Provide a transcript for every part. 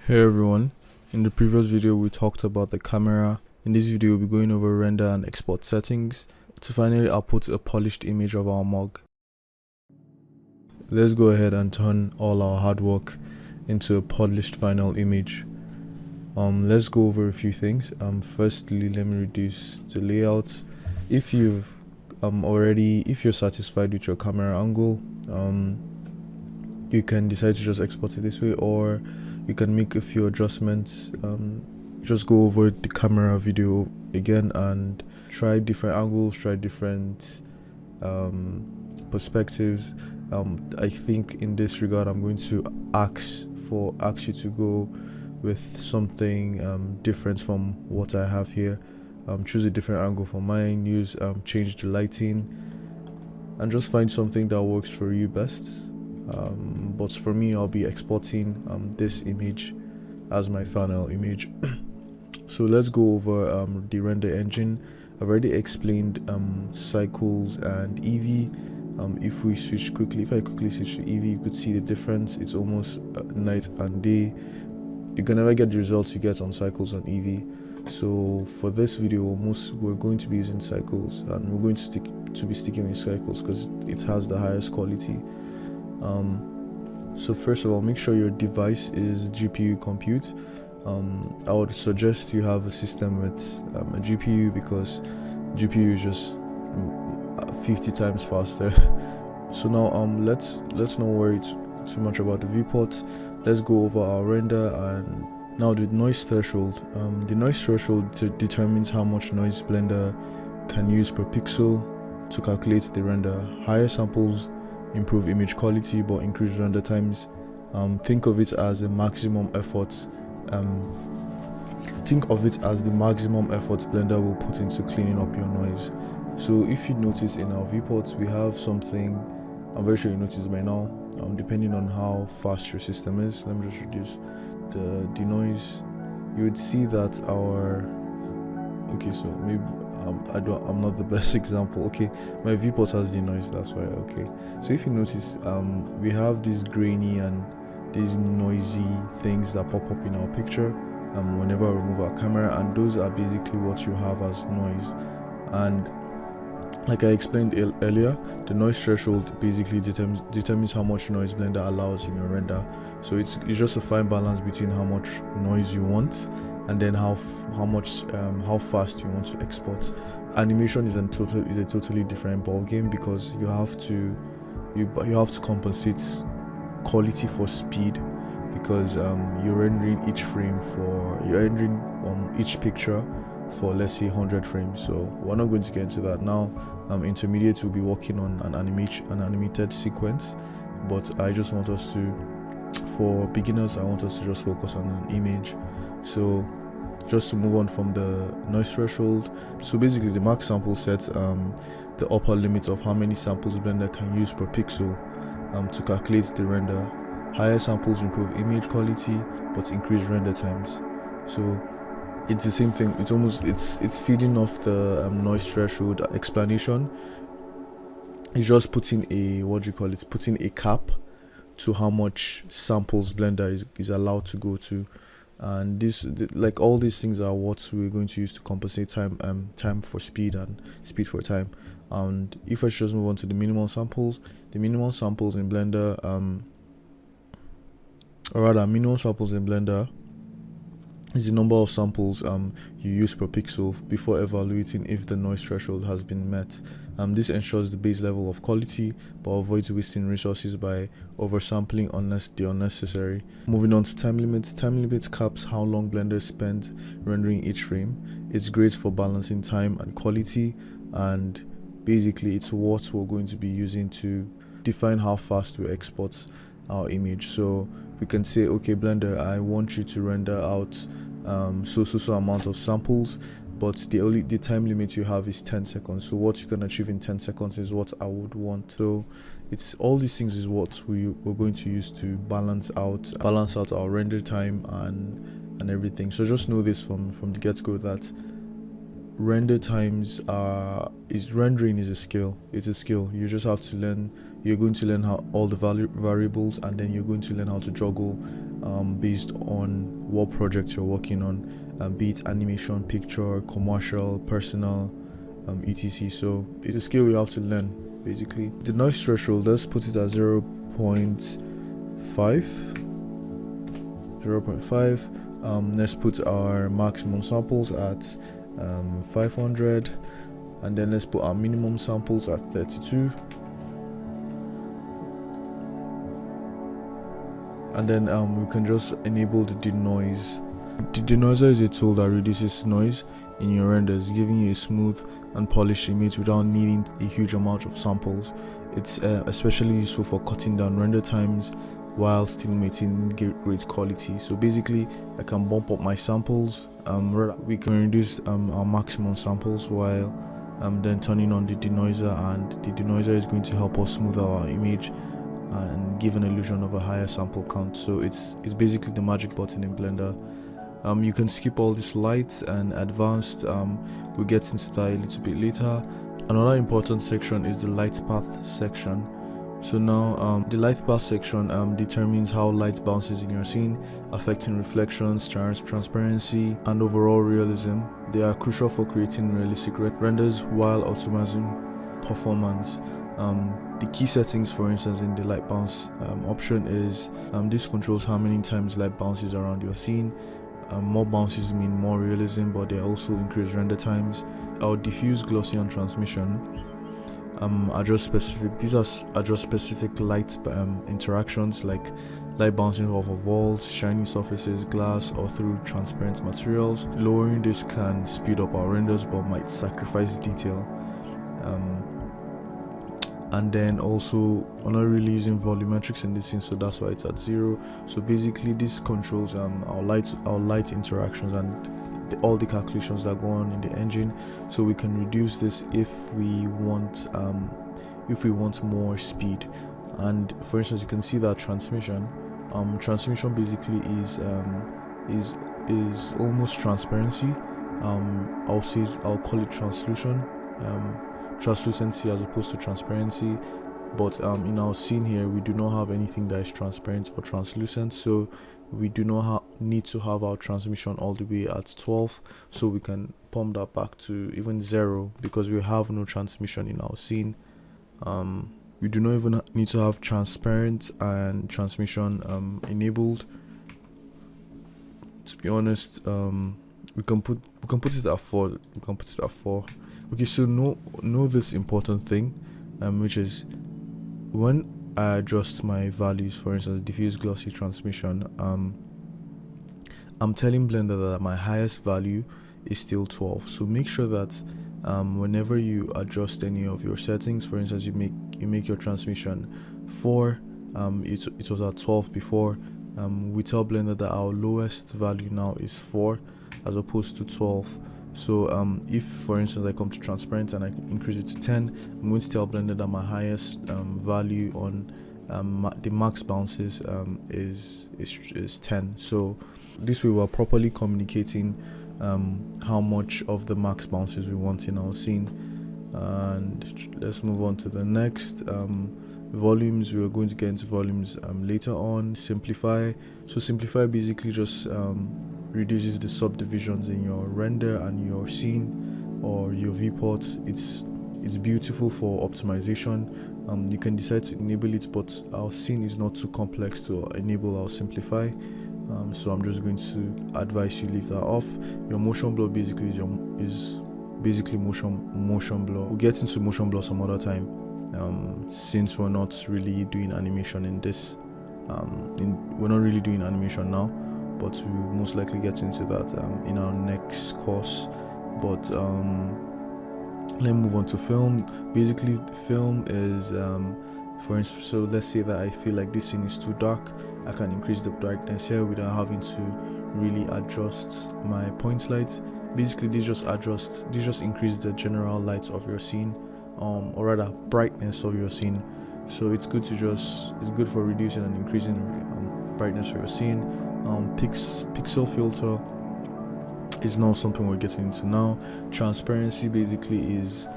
Hey everyone, in the previous video we talked about the camera. In this video we'll be going over render and export settings to finally output a polished image of our mug. Let's go ahead and turn all our hard work into a polished final image. Let's go over a few things. Firstly, let me reduce the layout. If you're satisfied with your camera angle, you can decide to just export it this way, or you can make a few adjustments. Just go over the camera video again and try different angles, try different perspectives. I think in this regard I'm going to ask you to go with something different from what I have here. Choose a different angle for mine, change the lighting, and just find something that works for you best. But for me, I'll be exporting this image as my final image. So let's go over the render engine. I've already explained cycles and Eevee. If I quickly switch to Eevee, you could see the difference. It's almost night and day. You can never get the results you get on cycles on Eevee. So for this video, we're going to be using cycles, and we're going to be sticking with cycles because it has the highest quality. So first of all, make sure your device is GPU compute. I would suggest you have a system with a GPU, because GPU is just 50 times faster. So now let's not worry too much about the viewport. Let's go over our render. And now the noise threshold. The noise threshold determines how much noise Blender can use per pixel to calculate the render. Higher samples improve image quality but increase render times. Think of it as the maximum effort Blender will put into cleaning up your noise. So if you notice in our viewports, we have something, I'm very sure you noticed by now, depending on how fast your system is. Let me just reduce the denoise. You would see that so maybe I'm not the best example. Okay, my viewport has denoise, that's why. Okay, so if you notice, we have these grainy and these noisy things that pop up in our picture whenever we remove our camera, and those are basically what you have as noise. And like I explained earlier, the noise threshold basically determines how much noise Blender allows in your render. So it's just a fine balance between how much noise you want and then how fast you want to export. Animation is a totally different ball game, because you have to compensate quality for speed, because you're rendering each picture for, let's say, 100 frames. So we're not going to get into that now. Intermediate will be working on an animated sequence, but I just want us to, for beginners, I want us to just focus on an image. So just to move on from the noise threshold, so basically the max sample sets the upper limit of how many samples Blender can use per pixel to calculate the render. Higher samples improve image quality but increase render times. So it's the same thing. It's feeding off the noise threshold explanation. It's just putting a cap to how much samples Blender is allowed to go to. And like all these things are what we're going to use to compensate time for speed and speed for time. And if I just move on to the minimal samples in Blender, minimal samples in Blender is the number of samples you use per pixel before evaluating if the noise threshold has been met. This ensures the base level of quality but avoids wasting resources by oversampling unless they're unnecessary. Moving on to time limits. Time limits caps how long Blender spends rendering each frame. It's great for balancing time and quality, and basically it's what we're going to be using to define how fast we export our image. So we can say, okay, Blender, I want you to render out so amount of samples, but the time limit you have is 10 seconds. So what you can achieve in 10 seconds is what I would want. So it's all these things is what we're going to use to balance out our render time and everything. So just know this from the get-go, that render times rendering is a skill. It's a skill. You just have to learn. You're going to learn how all the variables, and then you're going to learn how to juggle based on what project you're working on, be it animation, picture, commercial, personal, etc. So it's a skill you have to learn basically. The noise threshold, let's put it at 0.5. Let's put our maximum samples at 500, and then let's put our minimum samples at 32, and then we can just enable the denoise. The denoiser is a tool that reduces noise in your renders, giving you a smooth and polished image without needing a huge amount of samples. It's especially useful for cutting down render times while still maintaining great quality. So basically, I can bump up my samples. We can reduce our maximum samples while then turning on the denoiser, and the denoiser is going to help us smooth our image and give an illusion of a higher sample count. So it's basically the magic button in Blender. You can skip all these lights and advanced. We'll get into that a little bit later. Another important section is the light path section. So now the light path section determines how light bounces in your scene, affecting reflections, transparency, and overall realism. They are crucial for creating realistic renders while optimizing performance. The key settings, for instance, in the light bounce option is this controls how many times light bounces around your scene. More bounces mean more realism, but they also increase render times. Our diffuse, glossy, and transmission adjust specific light interactions, like light bouncing off of walls, shiny surfaces, glass, or through transparent materials. Lowering this can speed up our renders but might sacrifice detail. And then also we're not really using volumetrics in this scene, so that's why it's at 0. So basically this controls our light interactions and all the calculations that go on in the engine. So we can reduce this if we want more speed. And for instance, you can see that transmission basically is almost transparency. I'll call it translucency as opposed to transparency, but in our scene here we do not have anything that is transparent or translucent, so we do not need to have our transmission all the way at 12, so we can pump that back to even 0 because we have no transmission in our scene. We do not even need to have transparent and transmission enabled. To be honest, we can put it at 4. Okay, so know this important thing, which is when I adjust my values, for instance, diffuse, glossy, transmission, I'm telling Blender that my highest value is still 12. So make sure that whenever you adjust any of your settings, for instance, you make your transmission 4, it was at 12 before. We tell Blender that our lowest value now is 4 as opposed to 12. So if for instance I come to transparent and I increase it to 10, I'm going to tell Blender that my highest value on the max bounces is 10. So this way we're properly communicating how much of the max bounces we want in our scene. And let's move on to the next. Volumes, we are going to get into volumes later on. Simplify. So simplify basically just reduces the subdivisions in your render and your scene or your viewports. It's beautiful for optimization. You can decide to enable it, but our scene is not too complex to enable our simplify. So I'm just going to advise you leave that off. Your motion blur basically is basically motion blur. We'll get into motion blur some other time, since we're not really doing animation in this. We're not really doing animation now, but we'll most likely get into that in our next course. But let's move on to film. Basically, film is for instance, so let's say that I feel like this scene is too dark, I can increase the brightness here without having to really adjust my point light. Basically this just increases the general light of your scene, or rather brightness of your scene. So it's good for reducing and increasing brightness of your scene. Pixel filter is not something we're getting into now. Transparency basically is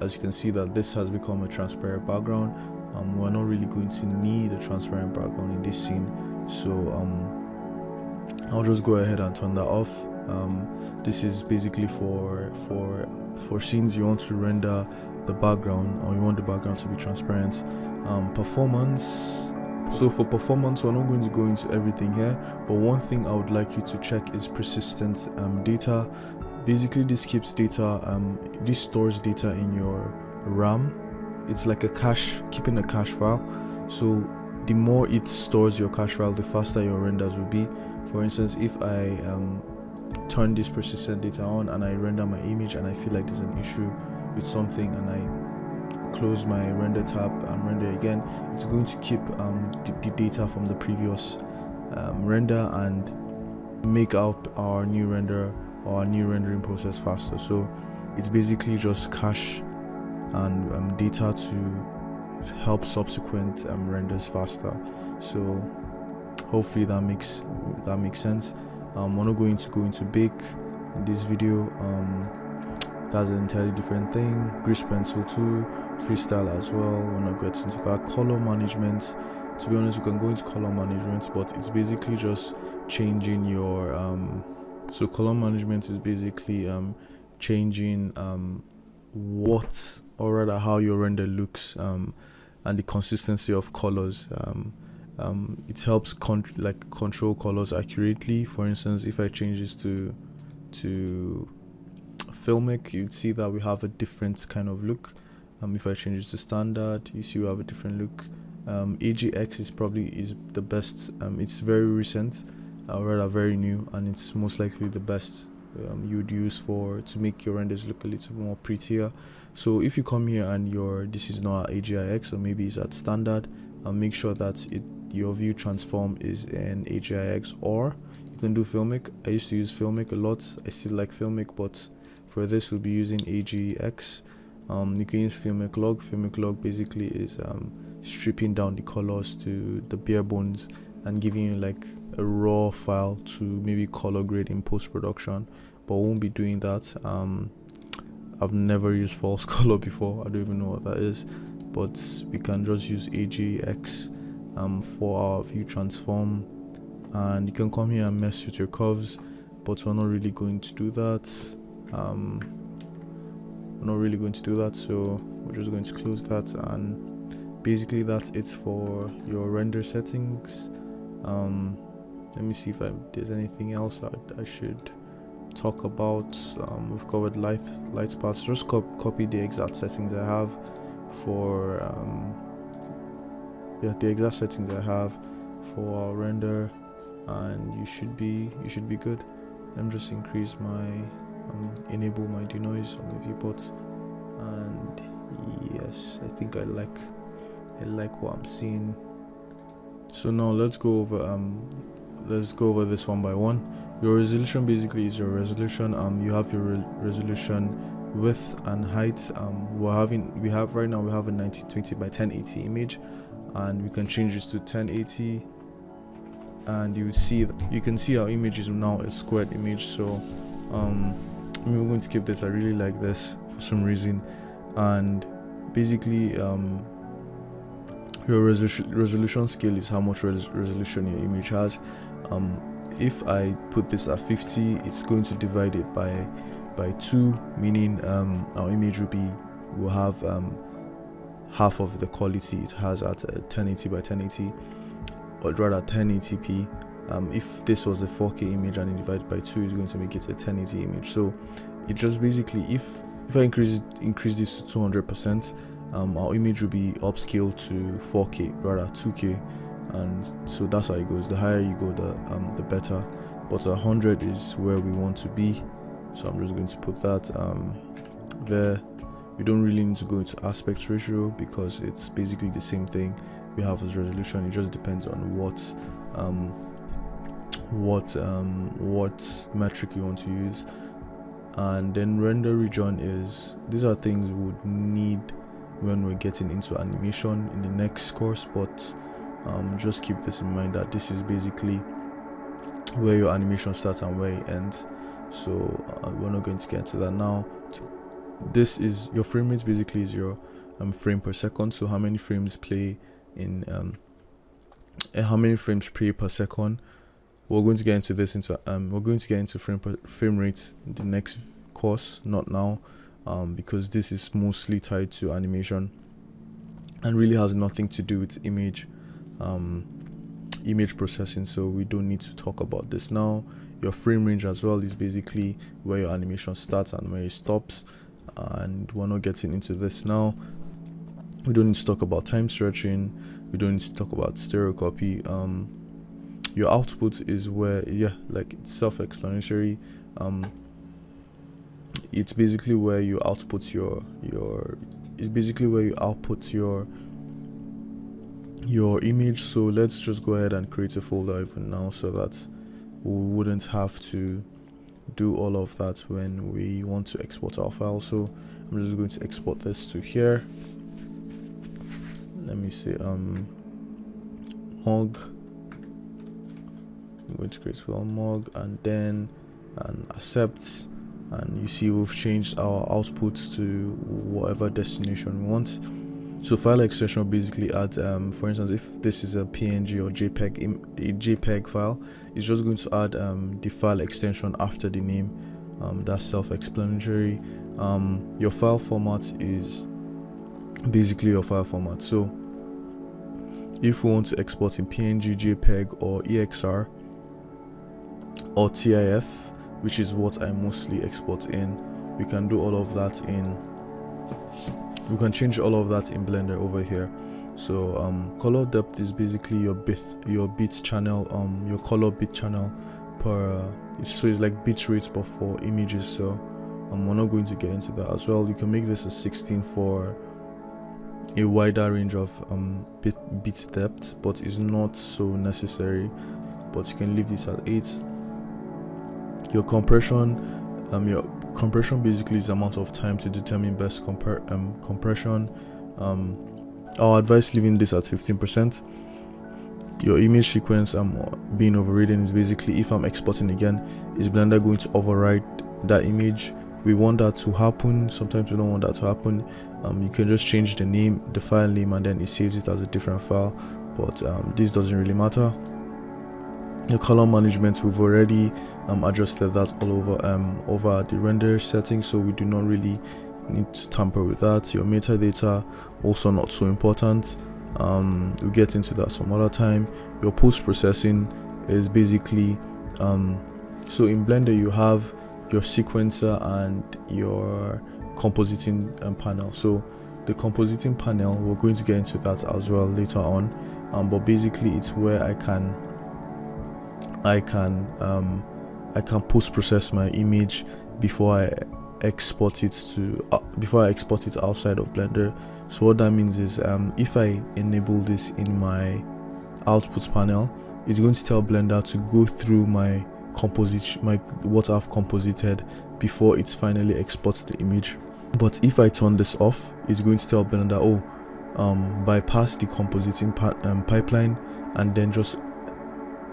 as you can see that this has become a transparent background. We're not really going to need a transparent background in this scene, So I'll just go ahead and turn that off. This is basically for scenes you want to render the background, or you want the background to be transparent. Performance. So for performance, we're not going to go into everything here, but one thing I would like you to check is persistent data. Basically, this keeps data, this stores data in your RAM. It's like a cache, keeping a cache file. So the more it stores your cache file, the faster your renders will be. For instance, if I turn this persistent data on and I render my image and I feel like there's an issue with something, and I close my render tab and render again, it's going to keep the data from the previous render and make up our new render or our new rendering process faster. So it's basically just cache and data to help subsequent renders faster. So hopefully that makes sense. We're not going to go into bake in this video. That's an entirely different thing. Grease pencil too, freestyle as well. We're not getting into that. Color management, to be honest, you can go into color management, but it's basically just changing your so color management is basically changing what, or rather how your render looks, and the consistency of colors. It helps control colors accurately. For instance, if I change this to filmic, you'd see that we have a different kind of look. If I change it to standard, you see we have a different look. AGX is the best. It's very recent, or rather very new, and it's most likely the best you'd use to make your renders look a little more prettier. So if you come here and this is not at AGIX, or maybe it's at standard, make sure that your view transform is in AGIX, or you can do filmic. I used to use filmic a lot. I still like filmic, but for this we'll be using AGX. You can use filmic log. Filmic log basically is stripping down the colors to the bare bones and giving you like a raw file to maybe color grade in post-production, but we won't be doing that. I've never used false color before. I don't even know what that is, but we can just use AGX for our view transform, and you can come here and mess with your curves, but we're not really going to do that. So we're just going to close that, and basically that's it for your render settings. Let me see if there's anything else I should talk about. We've covered light paths. Just copy the exact settings I have for the exact settings I have for our render, and you should be good. Let me just increase my enable my denoise on the viewport, and yes, I think I like what I'm seeing. So now let's go over this one by one. Your resolution basically is your resolution. You have your resolution width and height. We have right now a 1920 by 1080 image, and we can change this to 1080, and you can see our image is now a squared image. So we're going to keep this. I really like this for some reason, and basically your resolution scale is how much resolution your image has. If I put this at 50, it's going to divide it by 2, meaning our image will have half of the quality it has at 1080 by 1080, or rather 1080p. If this was a 4K image and it divided by 2, is going to make it a 1080 image. So it just basically, if I increase this to 200%, our image will be upscaled to 4K, rather 2K, and so that's how it goes. The higher you go, the better. But 100 is where we want to be, so I'm just going to put that there. We don't really need to go into aspect ratio because it's basically the same thing we have as resolution. It just depends on what metric you want to use. And then render region these are things we would need when we're getting into animation in the next course, but just keep this in mind that this is basically where your animation starts and where it ends. So we're not going to get into that now. This is your frame rate, basically is your frame per second, so how many frames play in how many frames per second. We're going to get into this we're going to get into frame rates in the next course, not now, because this is mostly tied to animation and really has nothing to do with image processing, so we don't need to talk about this now. Your frame range as well is basically where your animation starts and where it stops, and we're not getting into this now. We don't need to talk about time stretching, we don't need to talk about stereocopy. Your output is where, like it's self-explanatory. It's basically where you output your image. So let's just go ahead and create a folder even now, so that we wouldn't have to do all of that when we want to export our file. So I'm just going to export this to here. Let me see, mog. I'm going to create file mog and then accept, and you see we've changed our outputs to whatever destination we want. So file extension basically adds, for instance, if this is a PNG or JPEG file, it's just going to add the file extension after the name. That's self-explanatory. Your file format is basically your file format. So if we want to export in PNG, JPEG, or EXR, or TIF, which is what I mostly export in, we can do all of that we can change all of that in Blender over here. So color depth is basically your bit channel, your color bit channel per so it's like bit rate but for images. So we're not going to get into that as well. You can make this a 16 for a wider range of bit depth, but it's not so necessary, but you can leave this at 8. Your compression basically is the amount of time to determine best compression. I'll advise leaving this at 15%. Your image sequence being overridden is basically, if I'm exporting again, is Blender going to override that image? We want that to happen. Sometimes we don't want that to happen. You can just change the file name, and then it saves it as a different file, but this doesn't really matter. Your color management, we've already adjusted that all over the render settings, so we do not really need to tamper with that. Your metadata, also not so important. We'll get into that some other time. Your post-processing is basically so in Blender you have your sequencer and your compositing panel. So the compositing panel, we're going to get into that as well later on, but basically it's where I can post-process my image before I export it outside of Blender. So what that means is if I enable this in my output panel, it's going to tell Blender to go through my what I've composited before it finally exports the image. But if I turn this off, it's going to tell Blender, bypass the compositing pipeline and then just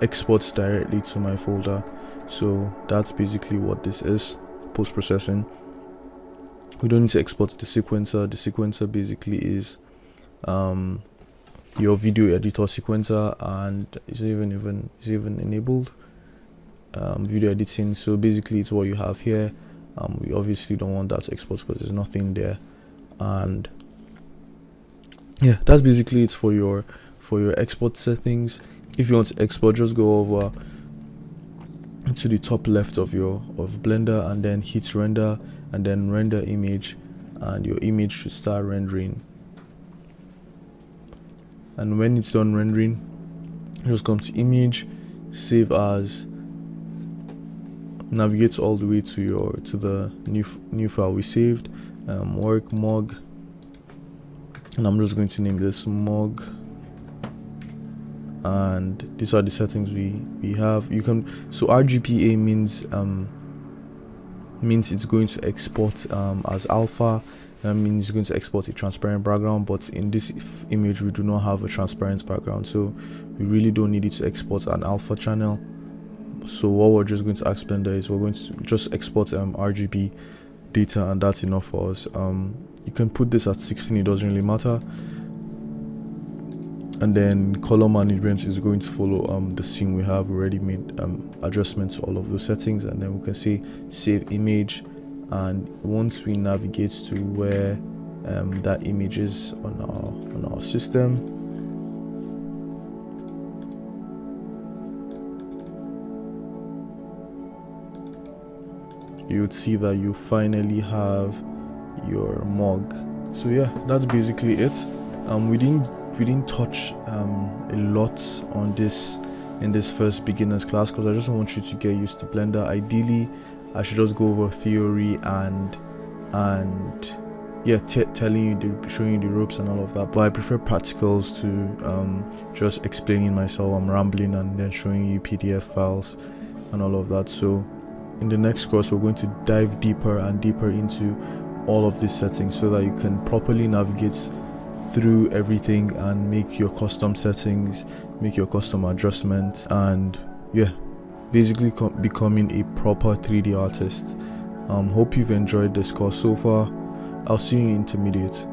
exports directly to my folder. So that's basically what this is, post-processing. We don't need to export the sequencer. The sequencer basically is your video editor sequencer, and it's even enabled video editing. So basically it's what you have here. We obviously don't want that to export because there's nothing there, and yeah, that's basically it for your export settings. If you want to export, just go over to the top left of Blender and then hit render and then render image, and your image should start rendering. And when it's done rendering, just come to image, save as, navigate all the way to the new file we saved, work mog, and I'm just going to name this mog. And these are the settings we have. You can, so RGBA means it's going to export as alpha. That means it's going to export a transparent background, but in this image we do not have a transparent background, so we really don't need it to export an alpha channel. So what we're just going to ask Blender is we're going to just export RGB data, and that's enough for us. You can put this at 16, it doesn't really matter. and then color management is going to follow the scene. We have already made adjustments to all of those settings, and then we can say save image. And once we navigate to where that image is on our system, you would see that you finally have your mug. So yeah, that's basically it. We didn't touch a lot on this in this first beginners class, because I just want you to get used to Blender. Ideally, I should just go over theory and yeah, showing you the ropes and all of that. But I prefer practicals to just explaining myself. I'm rambling and then showing you PDF files and all of that. So in the next course, we're going to dive deeper and deeper into all of these settings so that you can properly navigate through everything and make your custom settings, make your custom adjustments, and yeah, basically becoming a proper 3D artist. Hope you've enjoyed this course so far. I'll see you in intermediate.